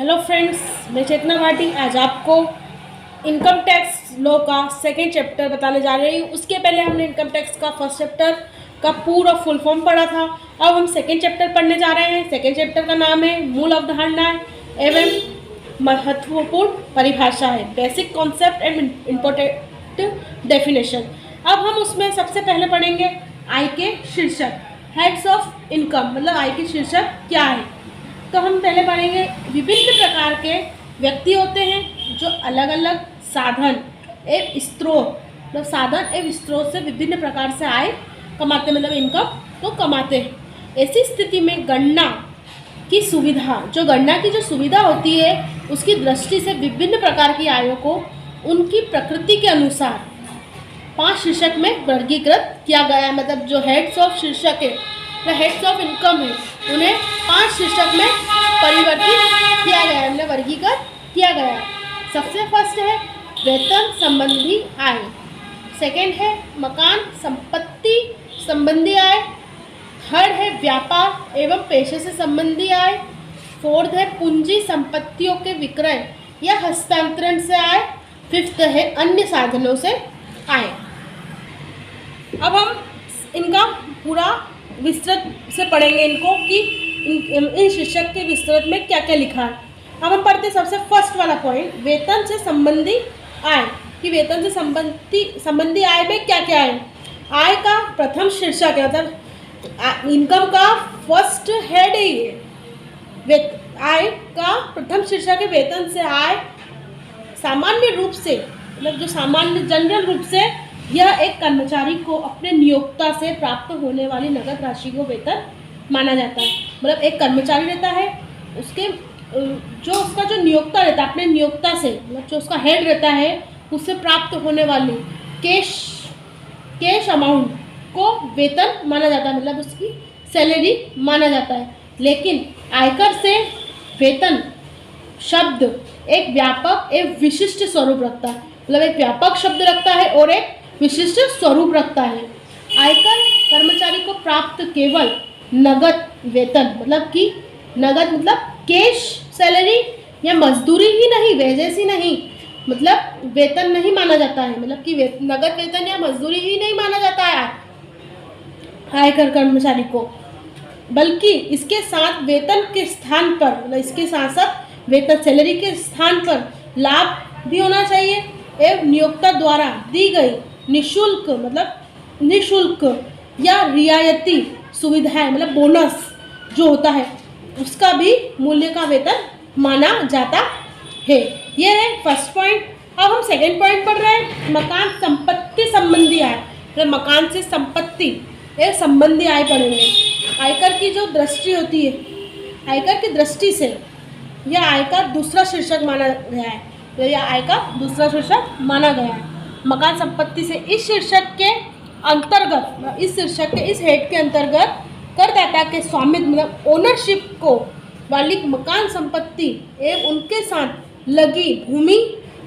Hello friends, मैं चेतना भाटी आज आपको इनकम टैक्स लॉ का सेकेंड चैप्टर बताने जा रही हूँ। उसके पहले हमने इनकम टैक्स का फर्स्ट चैप्टर का पूरा फुल फॉर्म पढ़ा था। अब हम सेकेंड चैप्टर पढ़ने जा रहे हैं। सेकेंड चैप्टर का नाम है मूल अवधारणाएं एवं महत्वपूर्ण परिभाषाएं, basic concept and important definition. अब हम उसमें सबसे पहले पढ़ेंगे आय के शीर्षक, हेड्स ऑफ इनकम, मतलब आय के शीर्षक क्या है। तो हम पहले पढ़ेंगे विभिन्न प्रकार के व्यक्ति होते हैं जो अलग अलग साधन एवं स्रोत, मतलब साधन एवं स्रोत से विभिन्न प्रकार से आय कमाते, मतलब इनकम को कमाते हैं। ऐसी स्थिति में गणना की सुविधा, जो गणना की जो सुविधा होती है उसकी दृष्टि से विभिन्न प्रकार की आयों को उनकी प्रकृति के अनुसार 5 शीर्षक में वर्गीकृत किया गया है। मतलब जो हेड्स ऑफ शीर्षक है, हेड्स ऑफ इनकम है, उन्हें 5 शीर्षक में परिवर्तित किया गया है, मतलब वर्गीकृत किया गया है। सबसे फर्स्ट है वेतन संबंधी आय, सेकंड है मकान संपत्ति संबंधी आय, थर्ड है व्यापार एवं पेशे से संबंधी आय, फोर्थ है पूंजी संपत्तियों के विक्रय या हस्तांतरण से आय, फिफ्थ है अन्य साधनों से आय। अब हम इनका पूरा विस्तृत से पढ़ेंगे इनको कि इन शीर्षक के विस्तृत में क्या क्या लिखा है। अब हम पढ़ते हैं सबसे फर्स्ट वाला पॉइंट, वेतन से संबंधी आय, कि वेतन से संबंधी आय में क्या क्या है। आय का प्रथम शीर्षक है, मतलब इनकम का फर्स्ट हेड है ये। आय का प्रथम शीर्षक है वेतन से आय। सामान्य रूप से, मतलब जो सामान्य जनरल रूप से यह एक कर्मचारी को अपने नियोक्ता से प्राप्त होने वाली नगद राशि को वेतन माना जाता है। मतलब एक कर्मचारी रहता है, उसके जो उसका जो नियोक्ता रहता है, अपने नियोक्ता से, मतलब जो उसका हेड रहता है, उससे प्राप्त होने वाली कैश अमाउंट को वेतन माना जाता है, मतलब उसकी सैलरी माना जाता है। लेकिन आयकर से वेतन शब्द एक व्यापक एक विशिष्ट स्वरूप रखता है, मतलब एक व्यापक शब्द रखता है और एक विशिष्ट स्वरूप रखता है। आयकर कर्मचारी को प्राप्त केवल नगद वेतन, मतलब कि नगद मतलब कैश सैलरी या मजदूरी ही नहीं, वेजेस ही नहीं, मतलब वेतन नहीं माना जाता है, मतलब कि नगद वेतन या मजदूरी ही नहीं माना जाता है आयकर कर्मचारी को, बल्कि इसके साथ वेतन के स्थान पर, मतलब इसके साथ साथ वेतन सैलरी के स्थान पर लाभ भी होना चाहिए एवं नियोक्ता द्वारा दी गई निःशुल्क, मतलब निःशुल्क या रियायती सुविधाएं, मतलब बोनस जो होता है, उसका भी मूल्य का वेतन माना जाता है। ये है फर्स्ट पॉइंट। अब हम सेकंड पॉइंट पढ़ रहे हैं मकान संपत्ति संबंधी आय, मतलब मकान से संपत्ति एक संबंधी आय पढ़ेंगे। आयकर की जो दृष्टि होती है, आयकर की दृष्टि से यह आय का दूसरा शीर्षक माना गया है, तो यह आय का दूसरा शीर्षक माना गया है। मकान संपत्ति से इस शीर्षक के अंतर्गत, इस शीर्षक के इस हेड के अंतर्गत करदाता के स्वामित्व, मतलब ओनरशिप को वाली मकान संपत्ति एवं उनके साथ लगी भूमि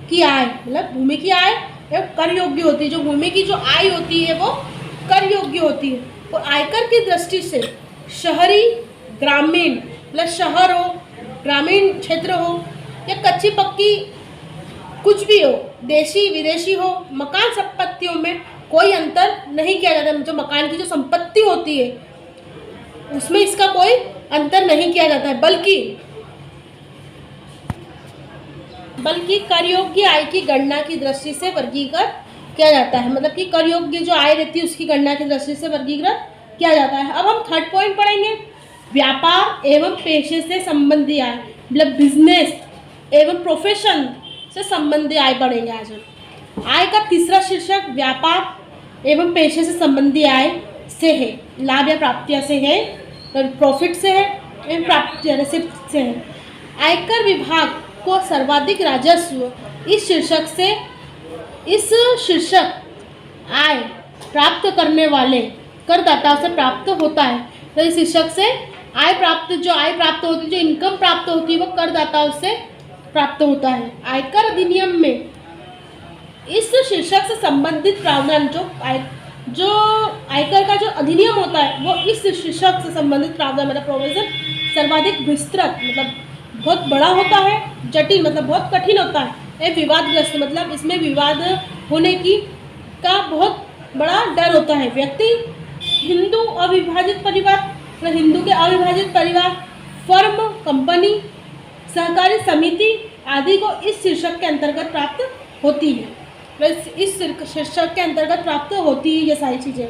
की आय, मतलब भूमि की आय एवं कर योग्य होती है। जो भूमि की जो आय होती है वो कर योग्य होती है। और आयकर की दृष्टि से शहरी ग्रामीण, मतलब शहर हो, ग्रामीण क्षेत्र हो या कच्ची पक्की कुछ भी हो, देशी विदेशी हो, मकान संपत्तियों में कोई अंतर नहीं किया जाता। जो मकान की जो संपत्ति होती है उसमें इसका कोई अंतर नहीं किया जाता है, बल्कि कर योग्य आय की गणना की दृष्टि से वर्गीकृत किया जाता है। मतलब कि कर योग्य जो आय रहती है उसकी गणना की दृष्टि से वर्गीकृत किया जाता है। अब हम थर्ड पॉइंट पढ़ेंगे व्यापार एवं पेशे से संबंधी आय, मतलब बिजनेस एवं प्रोफेशन से संबंधी आय पढ़ेंगे आज हम। आय का तीसरा शीर्षक व्यापार एवं पेशे से संबंधी आय से है, लाभ या प्राप्तियां से है, प्रॉफिट से है एवं प्राप्तियां से है। आयकर विभाग को सर्वाधिक राजस्व इस शीर्षक आय प्राप्त करने वाले करदाताओं से प्राप्त होता है। तो इस शीर्षक से आय प्राप्त होती है, जो इनकम प्राप्त होती है वो करदाताओं से प्राप्त होता है। आयकर अधिनियम में इस शीर्षक से संबंधित प्रावधान, जो आयकर का जो अधिनियम होता है वो इस शीर्षक से संबंधित प्रावधान, मतलब प्रोविजन सर्वाधिक विस्तृत, मतलब बहुत बड़ा होता है, जटिल मतलब बहुत कठिन होता है, ए विवादग्रस्त मतलब इसमें विवाद होने की का बहुत बड़ा डर होता है। व्यक्ति हिंदू अविभाजित परिवार मतलब हिंदू के अविभाजित परिवार, फर्म, कंपनी, सहकारी समिति आदि को इस शीर्षक के अंतर्गत प्राप्त होती है। इस शीर्षक के अंतर्गत प्राप्त होती है ये सारी चीज़ें।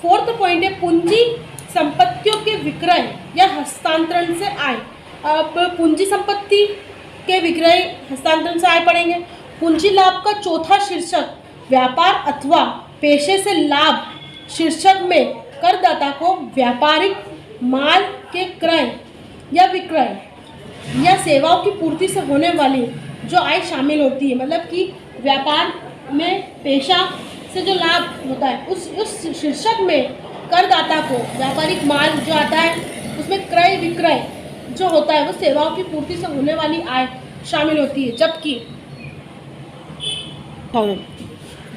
फोर्थ पॉइंट है पूंजी संपत्तियों के विक्रय या हस्तांतरण से आय। अब पूंजी संपत्ति के विक्रय हस्तांतरण से आय पढ़ेंगे। पूंजी लाभ का चौथा शीर्षक व्यापार अथवा पेशे से लाभ शीर्षक में करदाता को व्यापारिक माल के क्रय या विक्रय या सेवाओं की पूर्ति से होने वाली जो आय शामिल होती है। मतलब कि व्यापार में पेशा से जो लाभ होता है उस शीर्षक में करदाता को व्यापारिक माल जो आता है उसमें क्रय विक्रय जो होता है वो सेवाओं की पूर्ति से होने वाली आय शामिल होती है।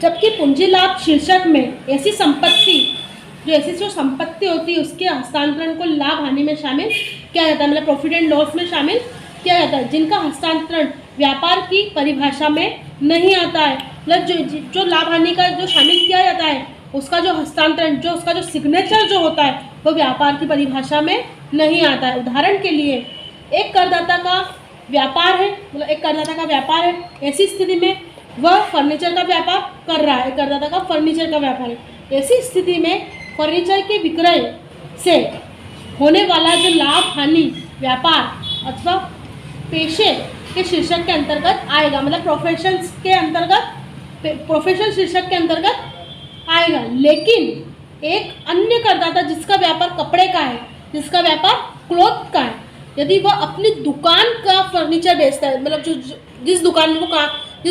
जबकि पूंजी लाभ शीर्षक में ऐसी जो संपत्ति होती है उसके हस्तांतरण को लाभ हानि में शामिल किया जाता है, मतलब प्रॉफिट एंड लॉस में शामिल किया जाता है, जिनका हस्तांतरण व्यापार की परिभाषा में नहीं आता है। मतलब जो लाभ हानि का जो शामिल किया जाता है उसका जो हस्तांतरण उसका जो सिग्नेचर जो होता है वो व्यापार की परिभाषा में नहीं आता है। उदाहरण के लिए एक करदाता का व्यापार है, मतलब एक करदाता का व्यापार है, ऐसी स्थिति में वह फर्नीचर का व्यापार कर रहा है। करदाता का फर्नीचर का व्यापार है, ऐसी स्थिति में फर्नीचर के विक्रय से होने वाला जो लाभ हानि व्यापार अथवा पेशे के शीर्षक के अंतर्गत आएगा, मतलब प्रोफेशन शीर्षक के अंतर्गत आएगा। लेकिन एक अन्य करदाता जिसका व्यापार कपड़े का है, जिसका व्यापार क्लॉथ का है, यदि वह अपनी दुकान का फर्नीचर बेचता है, मतलब जिस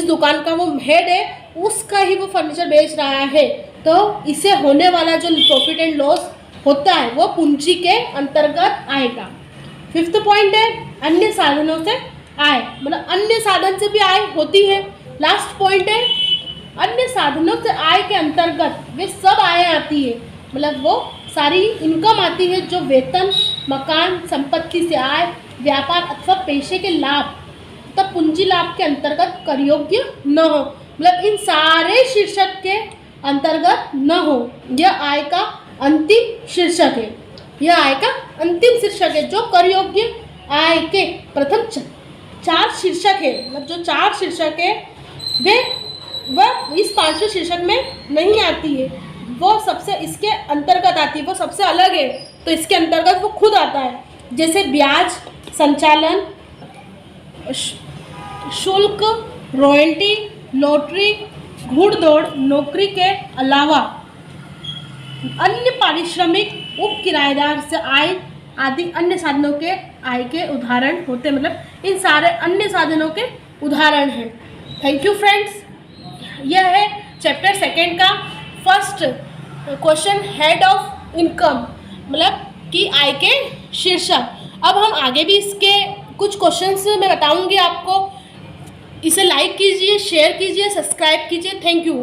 दुकान का वो हेड है उसका ही वो फर्नीचर बेच रहा है, तो इसे होने वाला जो प्रॉफिट एंड लॉस होता है वो पूंजी के अंतर्गत आएगा। फिफ्थ पॉइंट है अन्य साधनों से आय, मतलब अन्य साधन से भी आय होती है। लास्ट पॉइंट है अन्य साधनों से आय के अंतर्गत वे सब आय आती है, मतलब वो सारी इनकम आती है जो वेतन, मकान, संपत्ति से आय, व्यापार अथवा पेशे के लाभ तब पूंजी लाभ के अंतर्गत कर योग्य न हो, मतलब इन सारे शीर्षक के अंतर्गत न हो। यह आय का अंतिम शीर्षक है, यह आय का अंतिम शीर्षक है जो कर योग्य आय के प्रथम चार शीर्षक है, मतलब जो चार शीर्षक है वह इस पांचवें शीर्षक में नहीं आती है, वो सबसे इसके अंतर्गत आती है, वो सबसे अलग है तो इसके अंतर्गत वो खुद आता है। जैसे ब्याज, संचालन शुल्क, रॉयल्टी, लॉटरी, घुड़दौड़, नौकरी के अलावा अन्य पारिश्रमिक, उप किराएदार से आय आदि अन्य साधनों के आय के उदाहरण होते हैं, मतलब इन सारे अन्य साधनों के उदाहरण हैं। थैंक यू फ्रेंड्स, यह है चैप्टर सेकेंड का first question, head of income, मतलब कि आय के शीर्षक। अब हम आगे भी इसके कुछ क्वेश्चंस मैं बताऊंगी आपको। इसे लाइक कीजिए, शेयर कीजिए, सब्सक्राइब कीजिए। Thank you.